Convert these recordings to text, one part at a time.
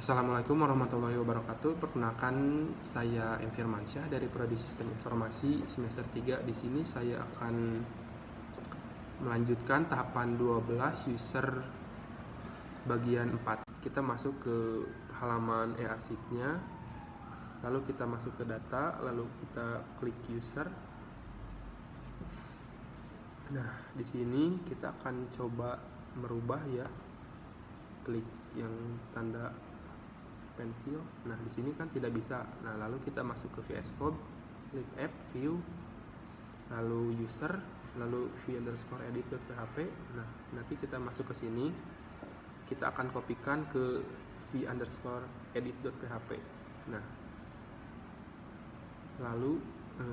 Assalamualaikum warahmatullahi wabarakatuh. Perkenalkan, saya M. Firmansyah dari Prodi Sistem Informasi semester 3. Di sini saya akan melanjutkan tahapan 12 user bagian 4. Kita masuk ke halaman e-arsipnya, lalu kita masuk ke data, lalu kita klik user. Nah, di sini kita akan coba merubah ya. Klik yang tanda pensil. Nah, di sini kan tidak bisa. Nah, lalu kita masuk ke VS Code, lib app, view, lalu user, lalu v_edit.php. Nah, nanti kita masuk ke sini. Kita akan kopikan ke v_edit.php. Nah, lalu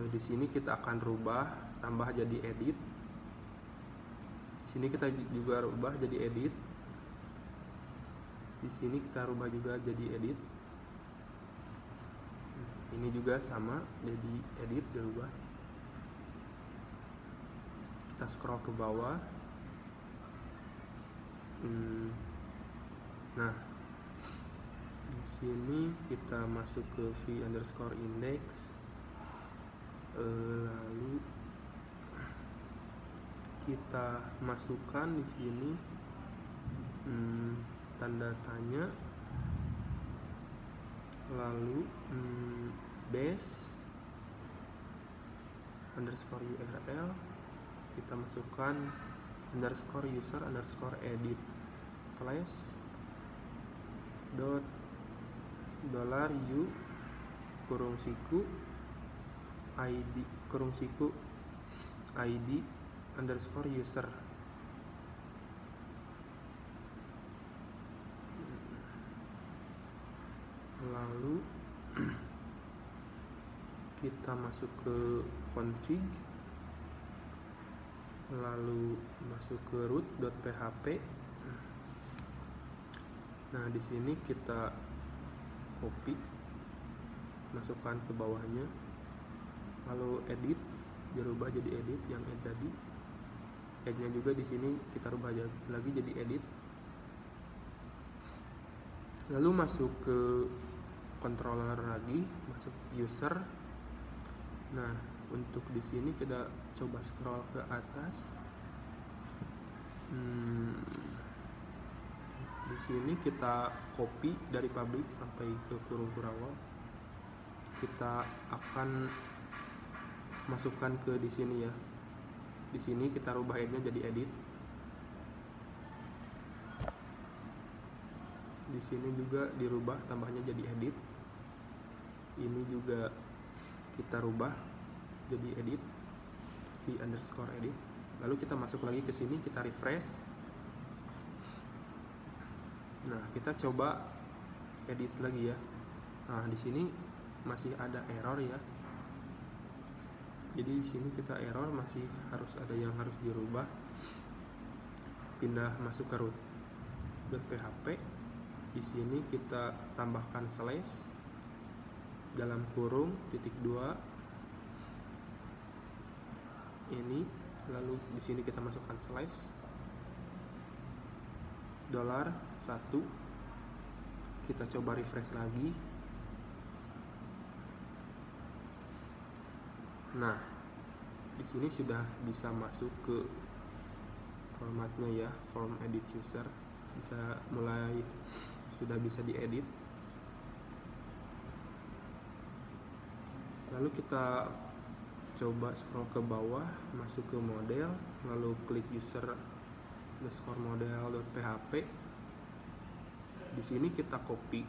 di sini kita akan rubah, tambah jadi edit. Di sini kita juga rubah jadi edit. Di sini kita rubah juga jadi edit. Ini juga sama, jadi edit dirubah. Kita scroll ke bawah. Nah, di sini kita masuk ke v_index, lalu kita masukkan di sini tanda tanya, lalu base underscore URL, kita masukkan underscore user underscore edit slash dot $u kurung siku id kurung siku id underscore user. Lalu kita masuk ke config, lalu masuk ke root.php. Nah, di sini kita copy, masukkan ke bawahnya, lalu edit, dirubah jadi edit yang add tadi. Add-nya juga di sini kita rubah lagi jadi edit. Lalu masuk ke controller lagi, masuk user. Nah, untuk di sini kita coba scroll ke atas. Di sini kita copy dari public sampai ke kurung kurawal. Kita akan masukkan ke di sini ya. Di sini kita rubah headnya jadi edit. Di sini juga dirubah, tambahnya jadi edit. Ini juga kita rubah jadi edit, v_edit. Lalu kita masuk lagi ke sini, kita refresh. Nah, kita coba edit lagi ya. Nah, di sini masih ada error ya. Jadi di sini kita error, masih harus ada yang harus dirubah. Pindah masuk ke root.php. Di sini kita tambahkan slash dalam kurung .2 ini, lalu di sini kita masukkan slash $1. Kita coba refresh lagi. Nah, di sini sudah bisa masuk ke formatnya ya, form edit user, sudah bisa diedit. Lalu kita coba scroll ke bawah, masuk ke model, lalu klik user underscore model.php. Di sini kita copy,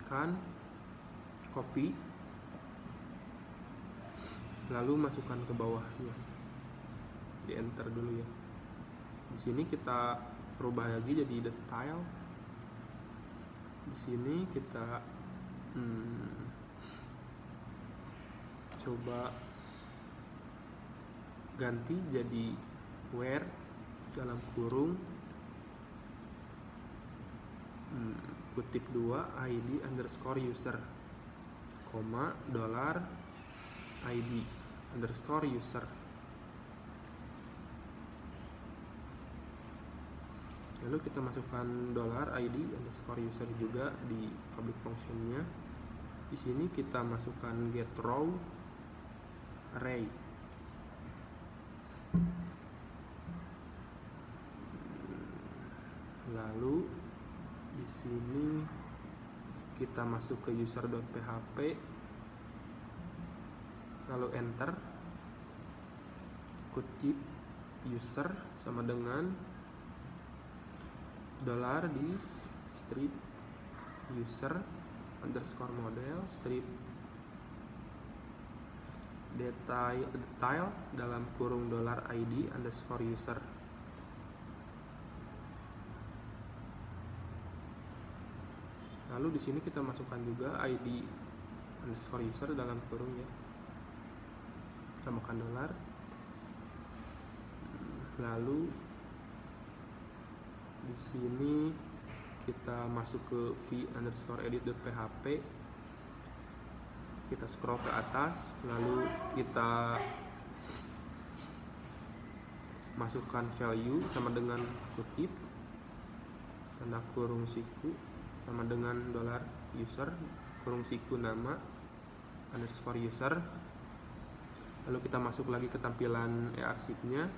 lalu masukkan ke bawahnya, di enter dulu ya. Di sini kita rubah lagi jadi detail. Di sini kita coba ganti jadi where dalam kurung kutip 2 id underscore user, $id underscore user. lalu kita masukkan dolar ID underscore user juga di public functionnya. Di sini kita masukkan get row array. Lalu di sini kita masuk ke user.php, lalu enter, kutip user sama dengan dolar di strip user underscore model strip detail dalam kurung dolar ID underscore user. Lalu di sini kita masukkan juga ID underscore user dalam kurung ya, tambahkan dolar. Lalu di sini kita masuk ke v_edit.php, kita scroll ke atas, lalu kita masukkan value sama dengan kutip tanda kurung siku sama dengan dolar user kurung siku nama underscore user. Lalu kita masuk lagi ke tampilan arsipnya.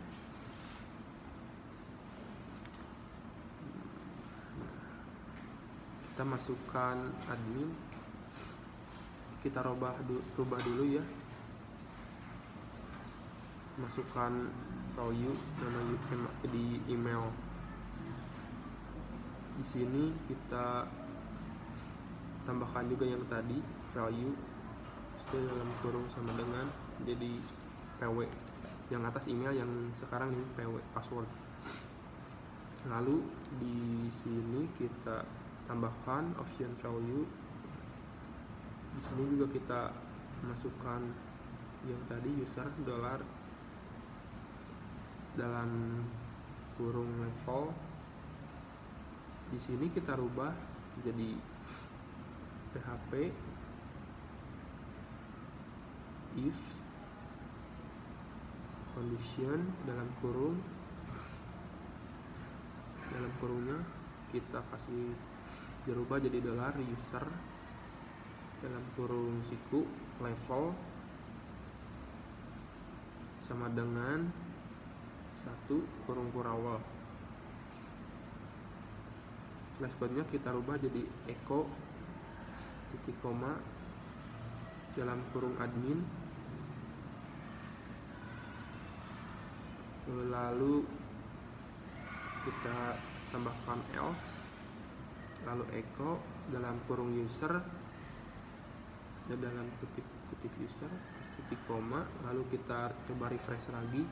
Kita masukkan admin, kita rubah dulu ya, masukkan value nama di email. Di sini kita tambahkan juga yang tadi value itu dalam kurung sama dengan jadi PW, yang atas email, yang sekarang ini PW password. Lalu di sini kita tambahkan option value. Di sini juga kita masukkan yang tadi user dolar dalam kurung level. Di sini kita rubah jadi PHP if condition dalam kurungnya kita kasih dirubah jadi dolar user dalam kurung siku level sama dengan 1 kurung kurawal. Slash code-nya kita rubah jadi echo titik koma dalam kurung admin, lalu kita tambahkan else, lalu echo dalam kurung user dan dalam kutip user titik koma, lalu kita coba refresh lagi.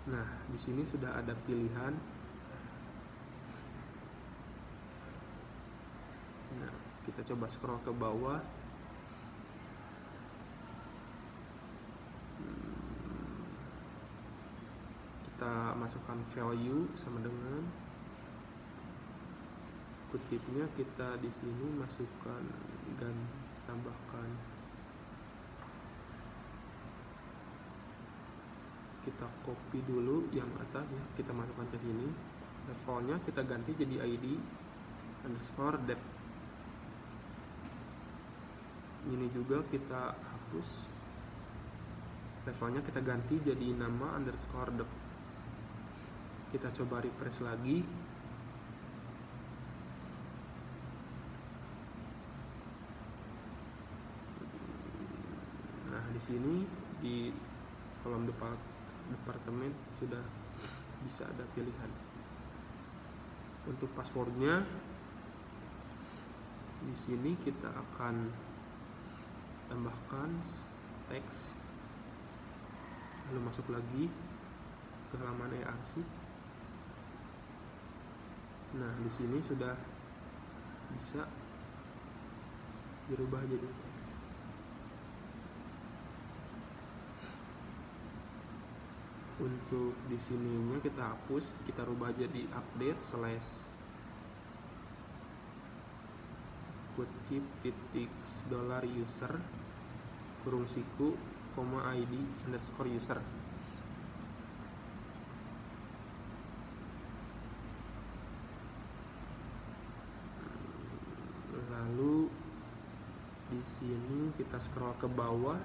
Nah, di sini sudah ada pilihan. Nah, kita coba scroll ke bawah. Kita masukkan value sama dengan kutipnya, kita di sini masukkan dan tambahkan, kita copy dulu yang atas ya, kita masukkan ke sini. Levelnya kita ganti jadi ID underscore dep. Ini juga kita hapus, levelnya kita ganti jadi nama underscore dep. Kita coba refresh lagi. Nah, di sini di kolom departemen sudah bisa ada pilihan. Untuk passwordnya di sini kita akan tambahkan teks, lalu masuk lagi ke halaman arsip. Nah, di sini sudah bisa dirubah jadi teks. Untuk di sininya kita hapus, kita rubah jadi update slash kutip titik dolar user kurung siku id underscore user. Lalu di sini kita scroll ke bawah,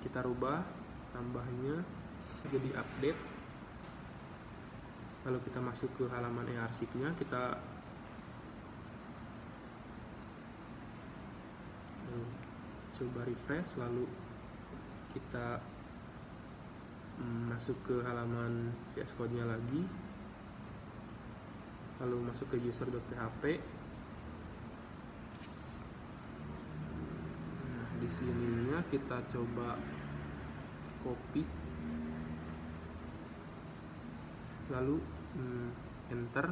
kita rubah tambahnya jadi update. Lalu kita masuk ke halaman e-arsipnya, kita coba refresh, lalu kita masuk ke halaman VS Code nya lagi, lalu masuk ke user.php. Nah, di sininya kita coba copy, lalu enter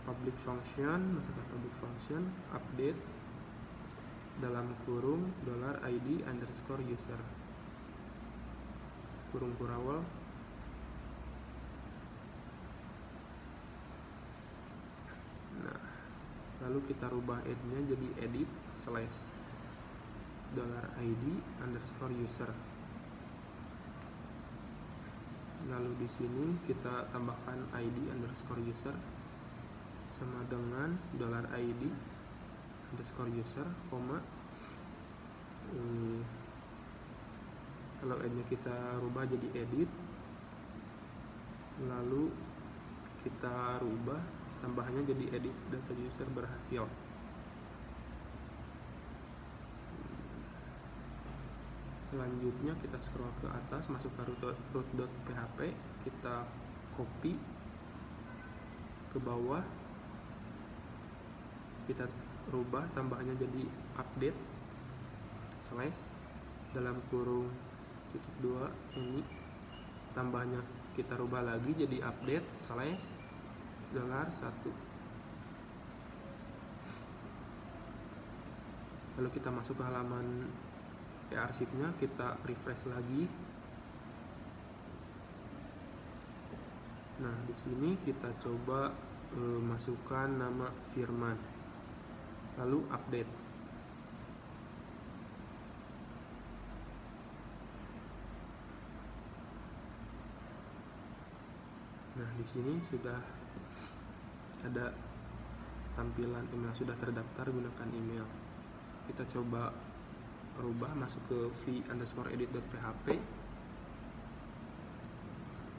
public function, masukkan public function update dalam kurung $id underscore user kurung kurawal. Nah, lalu kita rubah add-nya jadi edit slash $id underscore user. Lalu di sini kita tambahkan id underscore user sama dengan $id underscore user, kalau add-nya kita rubah jadi edit, lalu kita rubah tambahannya jadi edit data user berhasil. Selanjutnya kita scroll ke atas, masuk ke root.php, kita copy ke bawah, kita rubah tambahannya jadi update slash dalam kurung .2 ini, tambahnya kita rubah lagi jadi update slash $1. Lalu kita masuk ke halaman e-arsipnya, kita refresh lagi. Nah, di sini kita coba masukkan nama Firman, lalu update. Nah, di sini sudah ada tampilan email sudah terdaftar gunakan email. Kita coba rubah, masuk ke v_edit.php,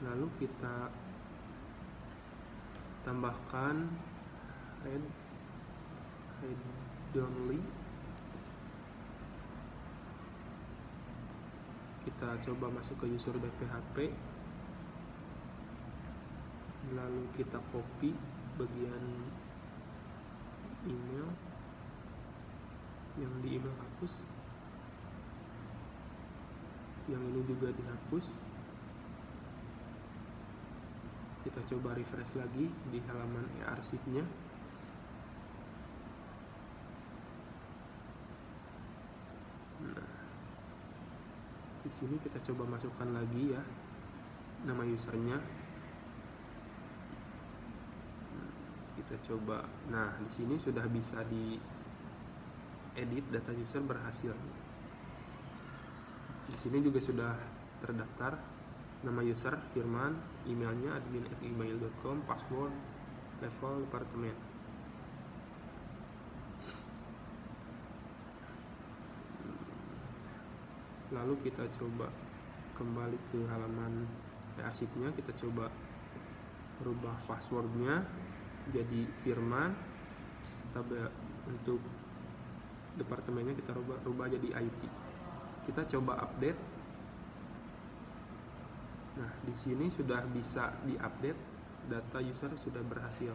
lalu kita tambahkan read only. Kita coba masuk ke user.php, lalu kita copy bagian email yang di email hapus, yang ini juga dihapus. Kita coba refresh lagi di halaman e-arsipnya. Nah, di sini kita coba masukkan lagi ya nama usernya. Kita coba. Nah, di sini sudah bisa di edit data user berhasil. Di sini juga sudah terdaftar nama user Firman, emailnya admin@gmail.com, password level departemen. Lalu kita coba kembali ke halaman e-arsipnya, kita coba rubah passwordnya jadi Firman, untuk departemennya kita rubah jadi IT. Kita coba update. Nah, di sini sudah bisa diupdate, data user sudah berhasil.